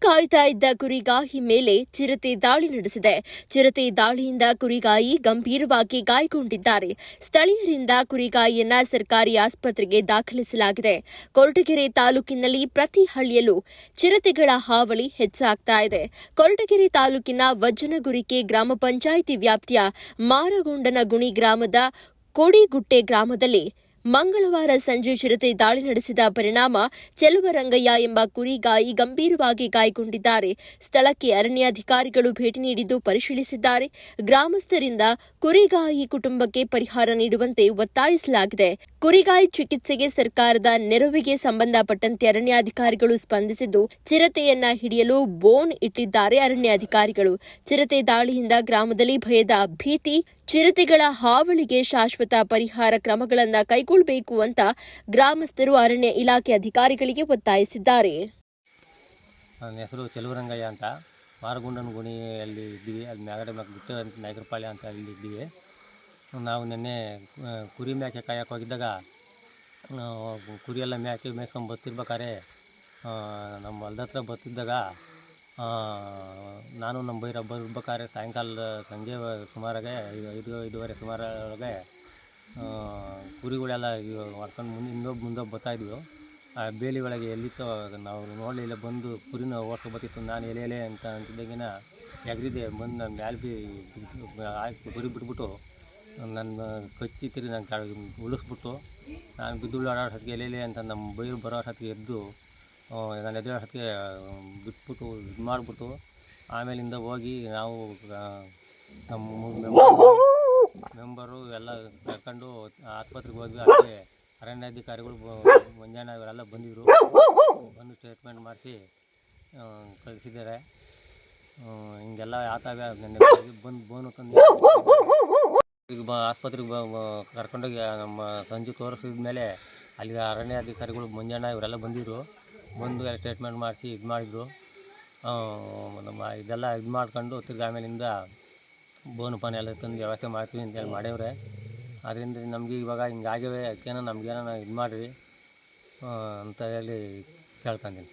ಕಾಯ್ತಾ ಇದ್ದ ಕುರಿಗಾಹಿ ಮೇಲೆ ಚಿರತೆ ದಾಳಿ ನಡೆಸಿದೆ. ಚಿರತೆ ದಾಳಿಯಿಂದ ಕುರಿಗಾಯಿ ಗಂಭೀರವಾಗಿ ಗಾಯಗೊಂಡಿದ್ದಾರೆ. ಸ್ಥಳೀಯರಿಂದ ಕುರಿಗಾಯಿಯನ್ನ ಸರ್ಕಾರಿ ಆಸ್ಪತ್ರೆಗೆ ದಾಖಲಿಸಲಾಗಿದೆ. ಕೊರಟಗೆರೆ ತಾಲೂಕಿನಲ್ಲಿ ಪ್ರತಿ ಹಳ್ಳಿಯಲ್ಲೂ ಚಿರತೆಗಳ ಹಾವಳಿ ಹೆಚ್ಚಾಗ್ತಾ ಇದೆ. ಕೊರಟಗೆರೆ ತಾಲೂಕಿನ ವಜ್ಜನಗುರಿಕೆ ಗ್ರಾಮ ಪಂಚಾಯಿತಿ ವ್ಯಾಪ್ತಿಯ ಮಾರಗೊಂಡನಗುಣಿ ಗ್ರಾಮದ ಕೋಡಿಗುಟ್ಟೆ ಗ್ರಾಮದಲ್ಲಿ ಮಂಗಳವಾರ ಸಂಜೆ ಚಿರತೆ ದಾಳಿ ನಡೆಸಿದ ಪರಿಣಾಮ ಚೆಲುವರಂಗಯ್ಯ ಎಂಬ ಕುರಿಗಾಯಿ ಗಂಭೀರವಾಗಿ ಗಾಯಗೊಂಡಿದ್ದಾರೆ. ಸ್ಥಳಕ್ಕೆ ಅರಣ್ಯಾಧಿಕಾರಿಗಳು ಭೇಟಿ ನೀಡಿದ್ದು ಪರಿಶೀಲಿಸಿದ್ದಾರೆ. ಗ್ರಾಮಸ್ಥರಿಂದ ಕುರಿಗಾಯಿ ಕುಟುಂಬಕ್ಕೆ ಪರಿಹಾರ ನೀಡುವಂತೆ ಒತ್ತಾಯಿಸಲಾಗಿದೆ. ಕುರಿಗಾಯಿ ಚಿಕಿತ್ಸೆಗೆ ಸರ್ಕಾರದ ನೆರವಿಗೆ ಸಂಬಂಧಪಟ್ಟಂತೆ ಅರಣ್ಯಾಧಿಕಾರಿಗಳು ಸ್ಪಂದಿಸಿದ್ದು ಚಿರತೆಯನ್ನ ಹಿಡಿಯಲು ಬೋನ್ ಇಟ್ಟಿದ್ದಾರೆ ಅರಣ್ಯಾಧಿಕಾರಿಗಳು. ಚಿರತೆ ದಾಳಿಯಿಂದ ಗ್ರಾಮದಲ್ಲಿ ಭಯದ ಭೀತಿ, ಚಿರತೆಗಳ ಹಾವಳಿಗೆ ಶಾಶ್ವತ ಪರಿಹಾರ ಕ್ರಮಗಳನ್ನು ಕೈಗೊಳ್ಳಬೇಕು ಅಂತ ಗ್ರಾಮಸ್ಥರು ಅರಣ್ಯ ಇಲಾಖೆ ಅಧಿಕಾರಿಗಳಿಗೆ ಒತ್ತಾಯಿಸಿದ್ದಾರೆ. ನನ್ನ ಹೆಸರು ಚೆಲುವರಂಗಯ್ಯ ಅಂತ. ಮಾರಗುಂಡನಗುಣಿಯಲ್ಲಿ ಇದ್ದೀವಿ. ಅಲ್ಲಿ ಮ್ಯಾಗಡೆ ಗುಟ್ಟೆ ನಾಯಕರಪಾಳ್ಯ ಅಂತ ಇಲ್ಲಿ ಇದ್ದೀವಿ. ನಾವು ನಿನ್ನೆ ಕುರಿ ಮೇಕೆ ಕಾಯಕ್ಕೆ ಹೋಗಿದ್ದಾಗ ಕುರಿಯೆಲ್ಲ ಮೇಯ್ಸ್ಕೊಂಡು ಬರ್ತಿರ್ಬೇಕಾದ್ರೆ ನಮ್ಮ ಹೊಲ್ದ ಹತ್ರ ಬರ್ತಿದ್ದಾಗ ನಾನು ನಮ್ಮ ಬೈರ ಬರ್ಬೇಕಾದ್ರೆ ಸಾಯಂಕಾಲ ಸಂಜೆ ಸುಮಾರಾಗೆ 5:30 ಸುಮಾರೊಳಗೆ ಕುರಿಗಳೆಲ್ಲ ಹೊಡ್ಕೊಂಡು ಮುಂದೆ ಬರ್ತಾಯಿದ್ವು. ಆ ಬೇಲಿ ಒಳಗೆ ಎಲ್ಲಿತ್ತೋ ನಾವು ನೋಡಲಿಲ್ಲ. ಬಂದು ಕುರಿನ ಓಡಿಸ್ಕೊ ಬರ್ತಿತ್ತು. ನಾನು ಎಲೆ ಅಂತ ಅಂತಿದ್ದಾಗಿನ ಎಗರಿದೆ ಬಂದು ನಾನು ಮ್ಯಾಲೆ ಕುರಿ ಬಿಟ್ಬಿಟ್ಟು ನನ್ನ ಕಚ್ಚಿ ತಿರುಗಿ ನಾನು ಉಳಿಸ್ಬಿಟ್ಟು ನಾನು ಬಿದ್ದು ಆಡೋಷ್ಟೊತ್ತಿಗೆ ಎಲೆ ಅಂತ ನಮ್ಮ ಬೈರು ಬರೋ ಅಷ್ಟೊತ್ತಿಗೆ ಎದ್ದು ನಾನು ಎದುರು ಅಷ್ಟೊತ್ತಿಗೆ ಬಿಟ್ಬಿಟ್ಟು ಇದು ಮಾಡಿಬಿಟ್ಟು ಆಮೇಲಿಂದ ಹೋಗಿ ನಾವು ನಮ್ಮ ಮೆಂಬರು ಎಲ್ಲ ಕರ್ಕೊಂಡು ಆಸ್ಪತ್ರೆಗೆ ಹೋದ್ವಿ. ಅಲ್ಲೇ ಅರಣ್ಯಾಧಿಕಾರಿಗಳು ಮುಂಜಾನೆ ಅವರೆಲ್ಲ ಬಂದಿದ್ದರು. ಬಂದು ಟ್ರೀಟ್ಮೆಂಟ್ ಮಾಡಿಸಿ ಕಳಿಸಿದ್ದಾರೆ. ಹಿಂಗೆಲ್ಲ ಆತಾಗ ನೆನ್ನೆ ಬಂದು ಬೋನು ತಂದು ಈಗ ಆಸ್ಪತ್ರೆಗೆ ಕರ್ಕೊಂಡೋಗಿ ನಮ್ಮ ಸಂಜೆ ತೋರಿಸಿದ ಮೇಲೆ ಅಲ್ಲಿಗೆ ಅರಣ್ಯಾಧಿಕಾರಿಗಳು ಮುಂಜಾನೆ ಇವರೆಲ್ಲ ಬಂದಿದ್ದರು. ಬಂದು ಎಲ್ಲ ಟ್ರೀಟ್ಮೆಂಟ್ ಮಾಡಿಸಿ ಇದು ಮಾಡಿದರು. ನಮ್ಮ ಇದೆಲ್ಲ ಇದು ಮಾಡ್ಕೊಂಡು ತಿರ್ಗಿ ಆಮೇಲಿಂದ ಬೋನು ಪಾನ ಎಲ್ಲ ತಂದು ವ್ಯವಸ್ಥೆ ಮಾಡ್ತೀವಿ ಅಂತೇಳಿ ಮಾಡೇವ್ರೆ. ಅದರಿಂದ ನಮಗೆ ಇವಾಗ ಹಿಂಗಾಗಿವೆ, ಅದಕ್ಕೇನೋ ನಮಗೇನೋ ಇದು ಮಾಡಿರಿ ಅಂತ ಹೇಳಿ ಕೇಳ್ಕೊಂತೀನಿ.